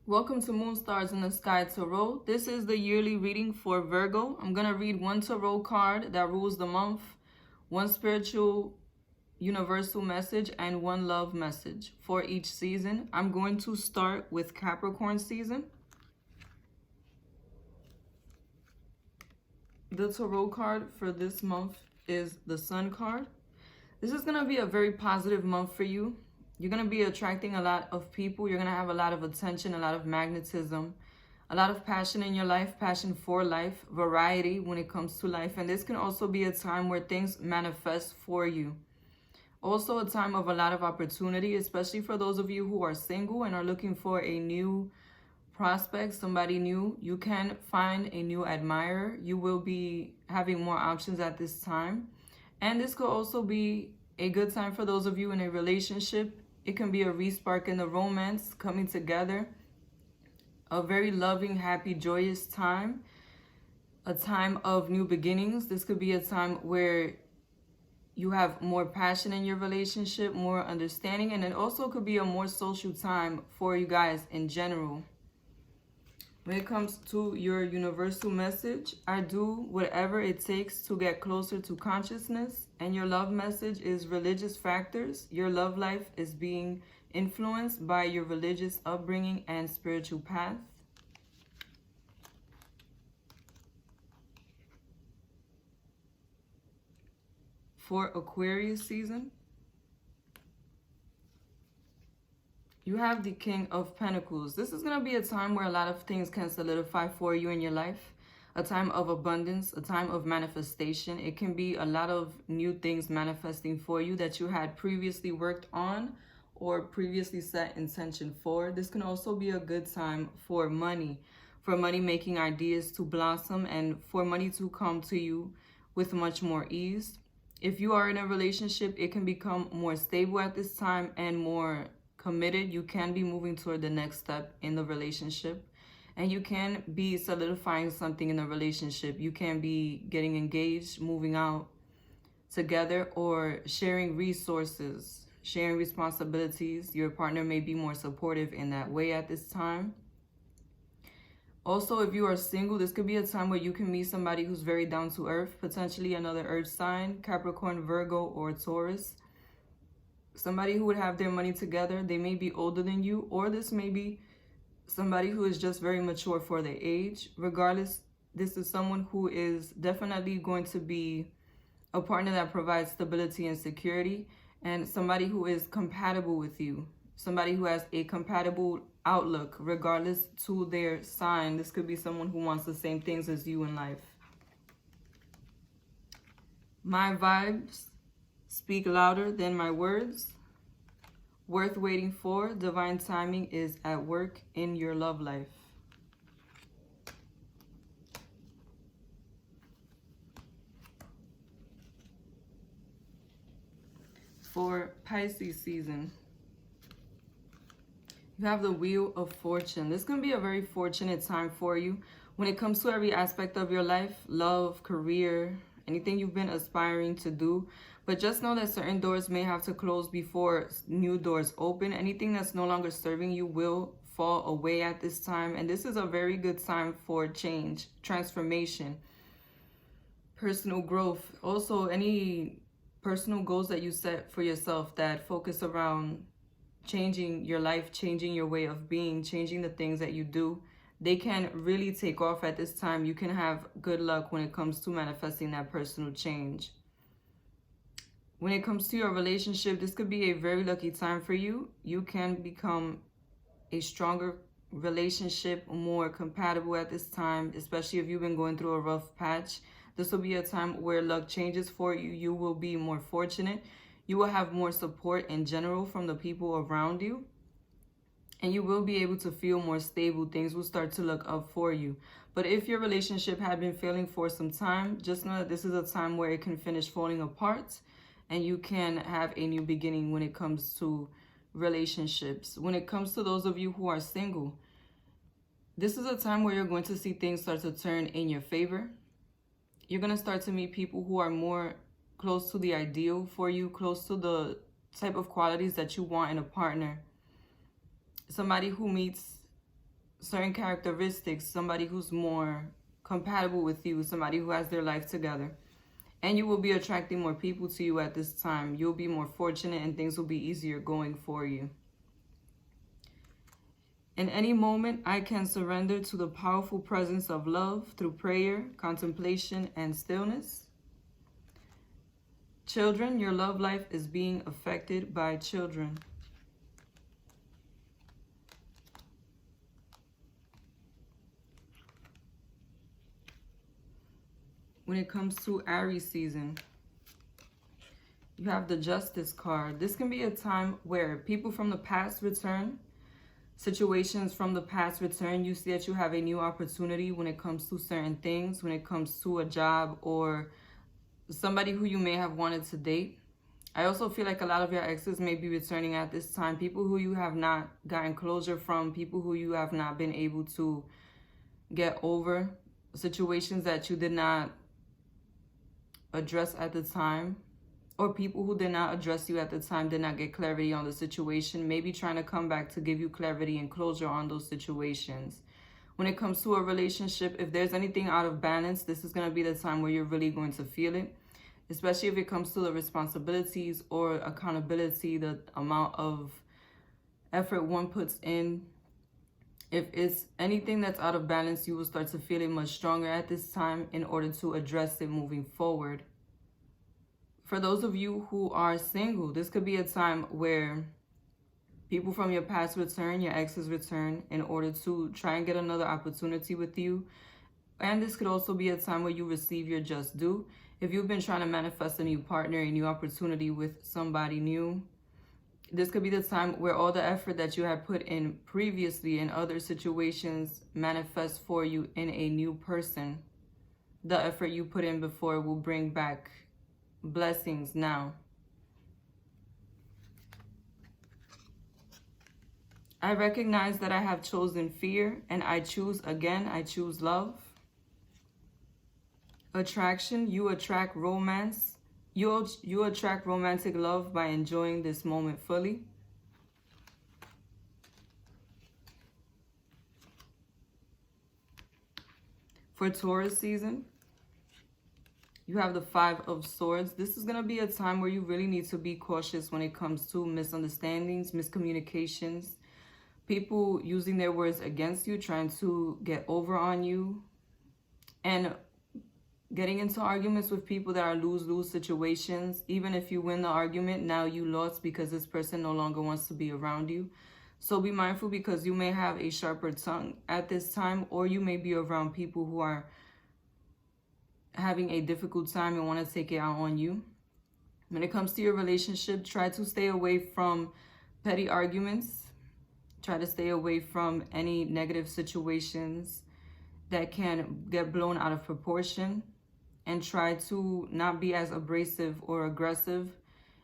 Welcome to Moon Stars in the Sky Tarot. This is the yearly reading for Virgo. I'm going to read one tarot card that rules the month, one spiritual universal message, and one love message for each season. I'm going to start with Capricorn season. The tarot card for this month is the Sun card. This is going to be a very positive month for you. You're going to be attracting a lot of people. You're going to have a lot of attention, a lot of magnetism, a lot of passion in your life, passion for life, variety when it comes to life. And this can also be a time where things manifest for you. Also a time of a lot of opportunity, especially for those of you who are single and are looking for a new prospect, somebody new. You can find a new admirer. You will be having more options at this time. And this could also be a good time for those of you in a relationship. It can be a re-spark in the romance coming together. A very loving, happy, joyous time. A time of new beginnings. This could be a time where you have more passion in your relationship, more understanding, and it also could be a more social time for you guys in general. When it comes to your universal message, I do whatever it takes to get closer to consciousness. And your love message is religious factors. Your love life is being influenced by your religious upbringing and spiritual path. For Aquarius season, you have the King of Pentacles. This is going to be a time where a lot of things can solidify for you in your life. A time of abundance, a time of manifestation. It can be a lot of new things manifesting for you that you had previously worked on or previously set intention for. This can also be a good time for money making ideas to blossom and for money to come to you with much more ease. If you are in a relationship, it can become more stable at this time and more committed. You can be moving toward the next step in the relationship, and you can be solidifying something in the relationship. You can be getting engaged, moving out together, or sharing resources, sharing responsibilities. Your partner may be more supportive in that way at this time. Also, if you are single, this could be a time where you can meet somebody who's very down to earth, potentially another earth sign, Capricorn, Virgo, or Taurus. Somebody who would have their money together. They may be older than you, or this may be somebody who is just very mature for their age. Regardless, this is someone who is definitely going to be a partner that provides stability and security, and somebody who is compatible with you. Somebody who has a compatible outlook regardless to their sign. This could be someone who wants the same things as you in life. My vibes speak louder than my words. Worth waiting for. Divine timing is at work in your love life. For Pisces season, you have the Wheel of Fortune. This is going to be a very fortunate time for you when it comes to every aspect of your life, love, career, anything you've been aspiring to do. But just know that certain doors may have to close before new doors open. Anything that's no longer serving you will fall away at this time. And this is a very good time for change, transformation, personal growth. Also, any personal goals that you set for yourself that focus around changing your life, changing your way of being, changing the things that you do, they can really take off at this time. You can have good luck when it comes to manifesting that personal change. When it comes to your relationship, this could be a very lucky time for you. You can become a stronger relationship, more compatible at this time, especially if you've been going through a rough patch. This will be a time where luck changes for you. You will be more fortunate. You will have more support in general from the people around you. And you will be able to feel more stable. Things will start to look up for you. But if your relationship had been failing for some time, just know that this is a time where it can finish falling apart. And you can have a new beginning when it comes to relationships. When it comes to those of you who are single, this is a time where you're going to see things start to turn in your favor. You're going to start to meet people who are more close to the ideal for you, close to the type of qualities that you want in a partner. Somebody who meets certain characteristics, somebody who's more compatible with you, somebody who has their life together. And you will be attracting more people to you at this time. You'll be more fortunate and things will be easier going for you. In any moment, I can surrender to the powerful presence of love through prayer, contemplation, and stillness. Children, your love life is being affected by children. When it comes to Aries season, you have the Justice card. This can be a time where people from the past return. Situations from the past return. You see that you have a new opportunity when it comes to certain things, when it comes to a job or somebody who you may have wanted to date. I also feel like a lot of your exes may be returning at this time. People who you have not gotten closure from, people who you have not been able to get over, situations that you did not address at the time, or people who did not address you at the time, did not get clarity on the situation, maybe trying to come back to give you clarity and closure on those situations. When it comes to a relationship, if there's anything out of balance, this is going to be the time where you're really going to feel it, especially if it comes to the responsibilities or accountability, the amount of effort one puts in. If it's anything that's out of balance, you will start to feel it much stronger at this time in order to address it moving forward. For those of you who are single, this could be a time where people from your past return, your exes return in order to try and get another opportunity with you. And this could also be a time where you receive your just due. If you've been trying to manifest a new partner, a new opportunity with somebody new, this could be the time where all the effort that you had put in previously in other situations manifests for you in a new person. The effort you put in before will bring back blessings now. I recognize that I have chosen fear and I choose again. I choose love. Attraction, you attract romance. You attract romantic love by enjoying this moment fully. For Taurus season, you have the Five of Swords. This is going to be a time where you really need to be cautious when it comes to misunderstandings, miscommunications, people using their words against you, trying to get over on you, and getting into arguments with people that are lose-lose situations. Even if you win the argument, now you lost because this person no longer wants to be around you. So be mindful because you may have a sharper tongue at this time, or you may be around people who are having a difficult time and want to take it out on you. When it comes to your relationship, try to stay away from petty arguments. Try to stay away from any negative situations that can get blown out of proportion. And try to not be as abrasive or aggressive.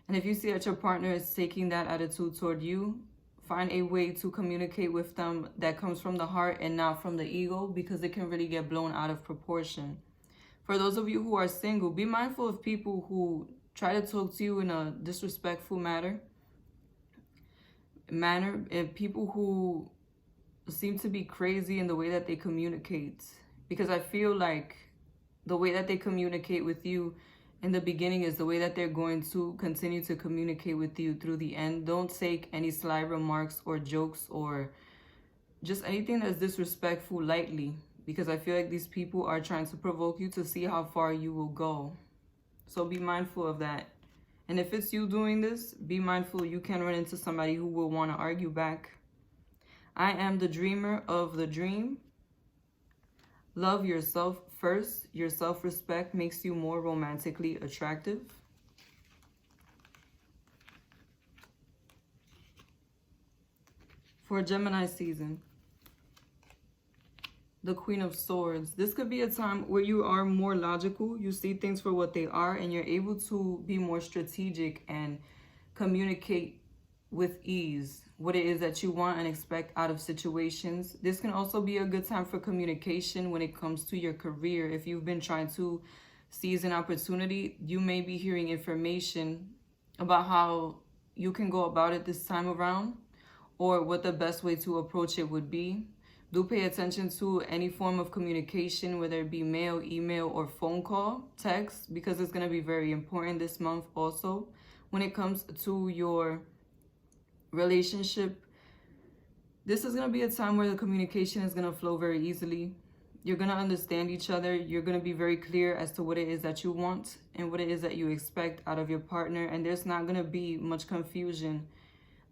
And if you see that your partner is taking that attitude toward you, find a way to communicate with them that comes from the heart and not from the ego, because it can really get blown out of proportion. For those of you who are single, be mindful of people who try to talk to you in a disrespectful manner, and people who seem to be crazy in the way that they communicate. Because I feel like the way that they communicate with you in the beginning is the way that they're going to continue to communicate with you through the end. Don't take any sly remarks or jokes or just anything that's disrespectful lightly, because I feel like these people are trying to provoke you to see how far you will go. So be mindful of that. And if it's you doing this, be mindful you can run into somebody who will want to argue back. I am the dreamer of the dream. Love yourself first. Your self-respect makes you more romantically attractive. For Gemini season, the Queen of Swords. This could be a time where you are more logical. You see things for what they are, and you're able to be more strategic and communicate with ease what it is that you want and expect out of situations. This can also be a good time for communication when it comes to your career. If you've been trying to seize an opportunity, you may be hearing information about how you can go about it this time around, or what the best way to approach it would be. Do pay attention to any form of communication, whether it be mail, email, or phone call, text, because it's going to be very important this month also. When it comes to your relationship, this is going to be a time where the communication is going to flow very easily. You're going to understand each other. You're going to be very clear as to what it is that you want and what it is that you expect out of your partner. And there's not going to be much confusion.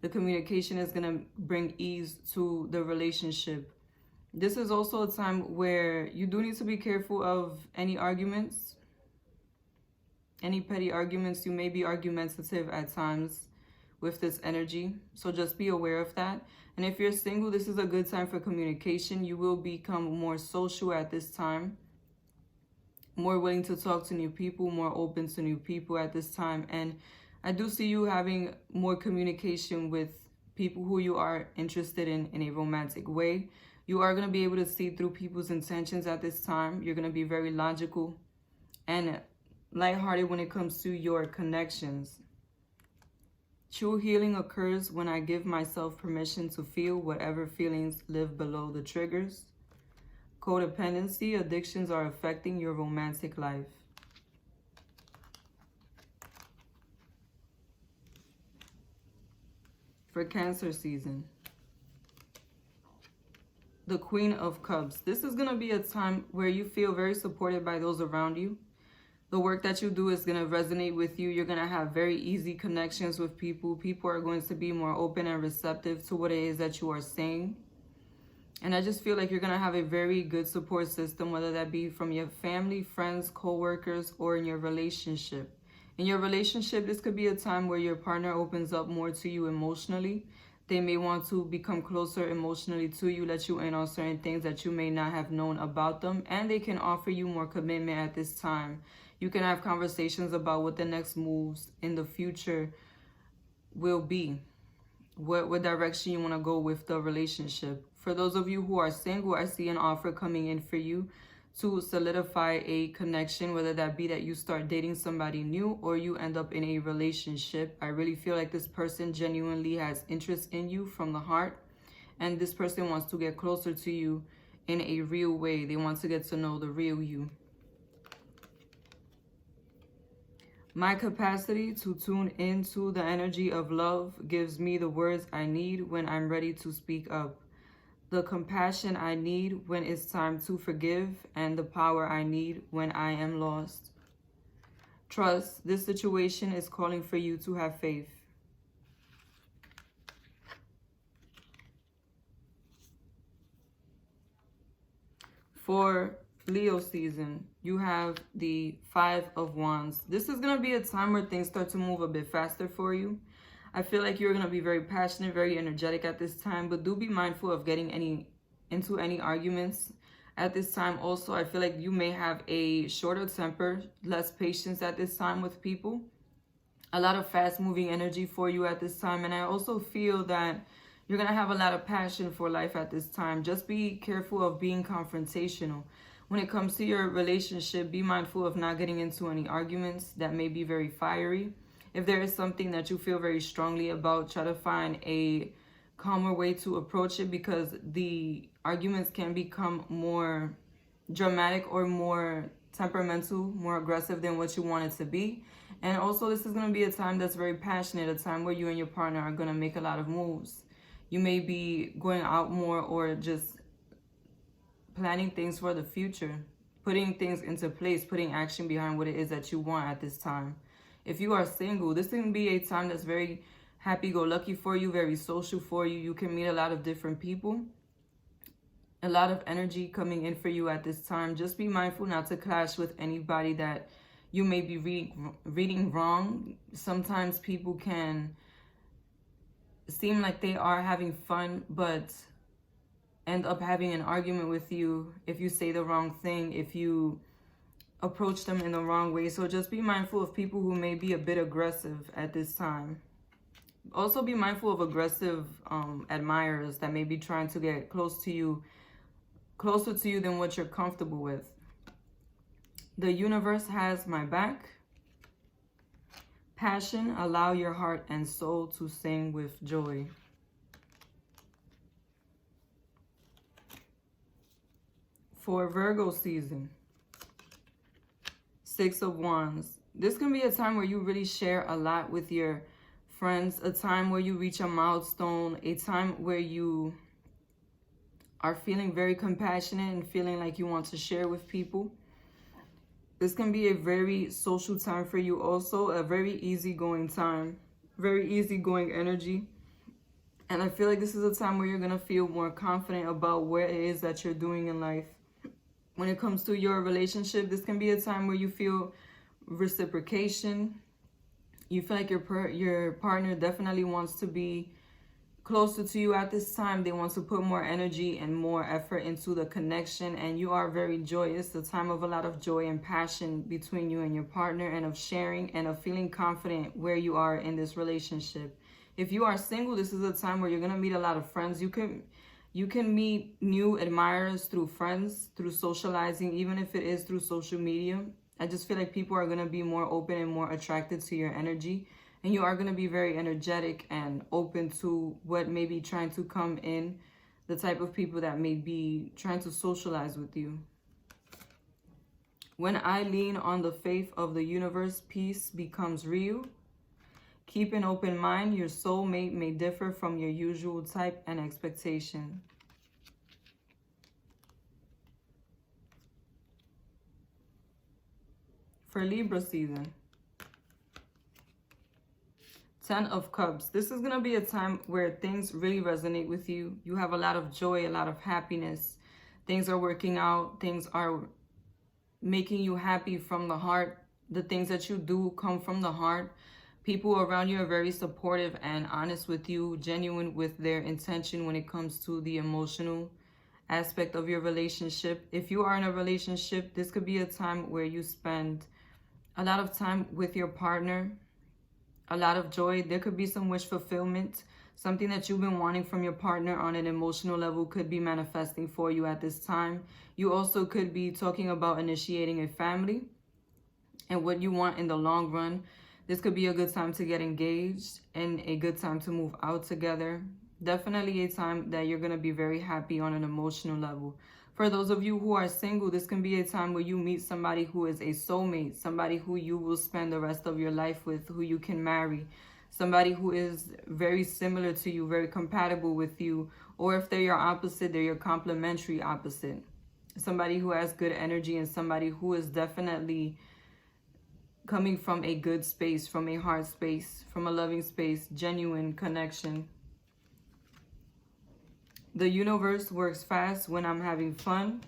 The communication is going to bring ease to the relationship. This is also a time where you do need to be careful of any arguments, any petty arguments. You may be argumentative at times with this energy, so just be aware of that. And if you're single, this is a good time for communication. You will become more social at this time, more willing to talk to new people, more open to new people at this time. And I do see you having more communication with people who you are interested in a romantic way. You are going to be able to see through people's intentions at this time. You're going to be very logical and lighthearted when it comes to your connections. True healing occurs when I give myself permission to feel whatever feelings live below the triggers. Codependency, addictions are affecting your romantic life. For Cancer season, the Queen of Cups. This is going to be a time where you feel very supported by those around you. The work that you do is going to resonate with you. You're going to have very easy connections with people. People are going to be more open and receptive to what it is that you are saying. And I just feel like you're going to have a very good support system, whether that be from your family, friends, co-workers, or in your relationship. In your relationship, this could be a time where your partner opens up more to you emotionally. They may want to become closer emotionally to you, let you in on certain things that you may not have known about them, and they can offer you more commitment at this time. You can have conversations about what the next moves in the future will be, what direction you want to go with the relationship. For those of you who are single, I see an offer coming in for you to solidify a connection, whether that be that you start dating somebody new or you end up in a relationship. I really feel like this person genuinely has interest in you from the heart, and this person wants to get closer to you in a real way. They want to get to know the real you. My capacity to tune into the energy of love gives me the words I need when I'm ready to speak up, the compassion I need when it's time to forgive, and the power I need when I am lost. Trust, this situation is calling for you to have faith. For Leo season, you have the 5 of Wands. This is going to be a time where things start to move a bit faster for you. I feel like you're going to be very passionate, very energetic at this time, but do be mindful of getting into any arguments at this time. Also, I feel like you may have a shorter temper, less patience at this time with people. A lot of fast-moving energy for you at this time, and I also feel that you're going to have a lot of passion for life at this time. Just be careful of being confrontational. When it comes to your relationship, be mindful of not getting into any arguments that may be very fiery. If there is something that you feel very strongly about, try to find a calmer way to approach it, because the arguments can become more dramatic or more temperamental, more aggressive than what you want it to be. And also, this is going to be a time that's very passionate, a time where you and your partner are going to make a lot of moves. You may be going out more or just planning things for the future, putting things into place, putting action behind what it is that you want at this time. If you are single, this can be a time that's very happy-go-lucky for you, very social for you. You can meet a lot of different people. A lot of energy coming in for you at this time. Just be mindful not to clash with anybody that you may be reading wrong. Sometimes people can seem like they are having fun, but end up having an argument with you if you say the wrong thing, if you approach them in the wrong way. So just be mindful of people who may be a bit aggressive at this time. Also be mindful of aggressive admirers that may be trying to get closer to you than what you're comfortable with. The universe has my back. Passion, allow your heart and soul to sing with joy. For Virgo season, Six of Wands. This can be a time where you really share a lot with your friends, a time where you reach a milestone, a time where you are feeling very compassionate and feeling like you want to share with people. This can be a very social time for you also, a very easygoing time, very easygoing energy. And I feel like this is a time where you're going to feel more confident about what it is that you're doing in life. When it comes to your relationship, this can be a time where you feel reciprocation. You feel like your partner definitely wants to be closer to you at this time. They want to put more energy and more effort into the connection, and you are very joyous. The time of a lot of joy and passion between you and your partner, and of sharing and of feeling confident where you are in this relationship. If you are single, this is a time where you're going to meet a lot of friends. You can meet new admirers through friends, through socializing, even if it is through social media. I just feel like people are going to be more open and more attracted to your energy. And you are going to be very energetic and open to what may be trying to come in, the type of people that may be trying to socialize with you. When I lean on the faith of the universe, peace becomes real. Keep an open mind. Your soulmate may differ from your usual type and expectation. For Libra season, Ten of Cups. This is going to be a time where things really resonate with you. You have a lot of joy, a lot of happiness. Things are working out. Things are making you happy from the heart. The things that you do come from the heart. People around you are very supportive and honest with you, genuine with their intention when it comes to the emotional aspect of your relationship. If you are in a relationship, this could be a time where you spend a lot of time with your partner, a lot of joy. There could be some wish fulfillment. Something that you've been wanting from your partner on an emotional level could be manifesting for you at this time. You also could be talking about initiating a family and what you want in the long run. This could be a good time to get engaged and a good time to move out together. Definitely a time that you're going to be very happy on an emotional level. For those of you who are single, this can be a time where you meet somebody who is a soulmate, somebody who you will spend the rest of your life with, who you can marry, somebody who is very similar to you, very compatible with you, or if they're your opposite, they're your complementary opposite. Somebody who has good energy and somebody who is definitely coming from a good space, from a heart space, from a loving space, genuine connection. The universe works fast when I'm having fun.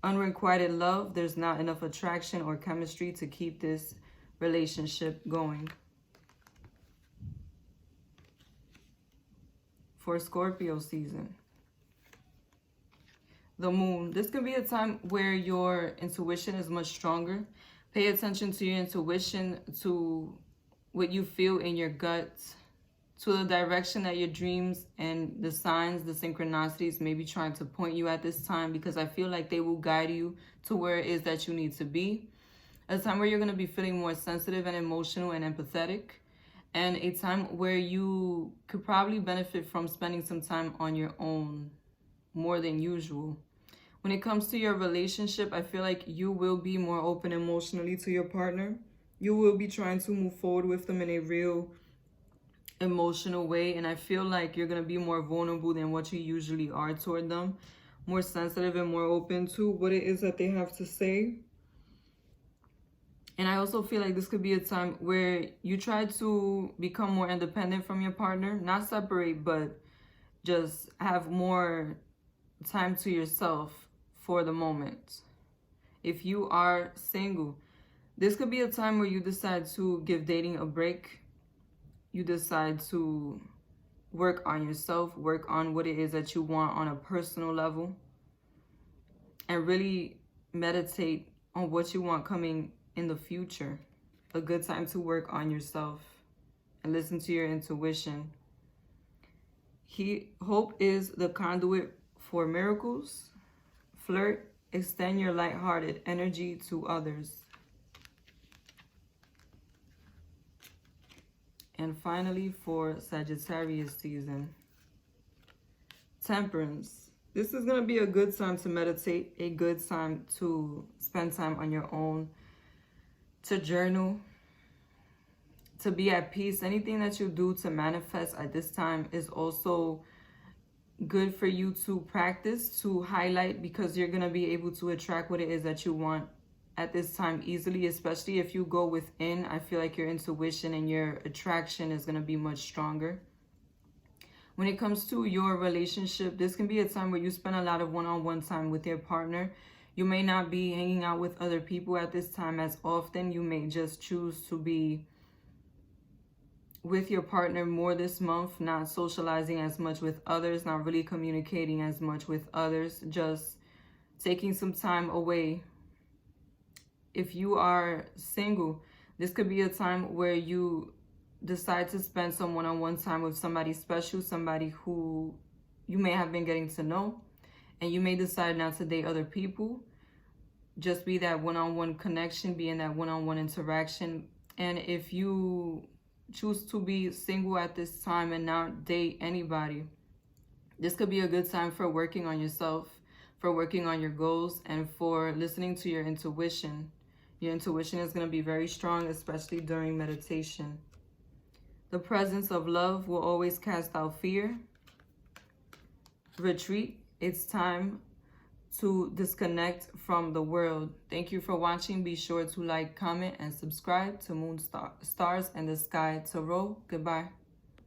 Unrequited love, there's not enough attraction or chemistry to keep this relationship going. For Scorpio season, the moon. This can be a time where your intuition is much stronger. Pay attention to your intuition, to what you feel in your gut, to the direction that your dreams and the signs, the synchronicities may be trying to point you at this time, because I feel like they will guide you to where it is that you need to be. A time where you're going to be feeling more sensitive and emotional and empathetic, and a time where you could probably benefit from spending some time on your own more than usual. When it comes to your relationship, I feel like you will be more open emotionally to your partner. You will be trying to move forward with them in a real emotional way, and I feel like you're going to be more vulnerable than what you usually are toward them, more sensitive and more open to what it is that they have to say. And I also feel like this could be a time where you try to become more independent from your partner, not separate, but just have more time to yourself for the moment. If you are single, this could be a time where you decide to give dating a break. You decide to work on yourself, work on what it is that you want on a personal level, and really meditate on what you want coming in the future. A good time to work on yourself and listen to your intuition. Hope is the conduit for miracles. Flirt, extend your lighthearted energy to others. And finally, for Sagittarius season, Temperance. This is going to be a good time to meditate, a good time to spend time on your own, to journal, to be at peace. Anything that you do to manifest at this time is also good for you to practice, to highlight, because you're going to be able to attract what it is that you want at this time easily, especially if you go within. I feel like your intuition and your attraction is going to be much stronger. When it comes to your relationship, this can be a time where you spend a lot of one-on-one time with your partner. You may not be hanging out with other people at this time as often. You may just choose to be with your partner more this month, not socializing as much with others, not really communicating as much with others, just taking some time away. If you are single, this could be a time where you decide to spend some one-on-one time with somebody special, somebody who you may have been getting to know, and you may decide not to date other people. Just be that one-on-one connection, be in that one-on-one interaction. And if you choose to be single at this time and not date anybody, this could be a good time for working on yourself, for working on your goals, and for listening to your intuition. Your intuition is going to be very strong, especially during meditation. The presence of love will always cast out fear. Retreat. It's time to disconnect from the world. Thank you for watching. Be sure to like, comment, and subscribe to Moon Stars and the Sky Tarot. Goodbye.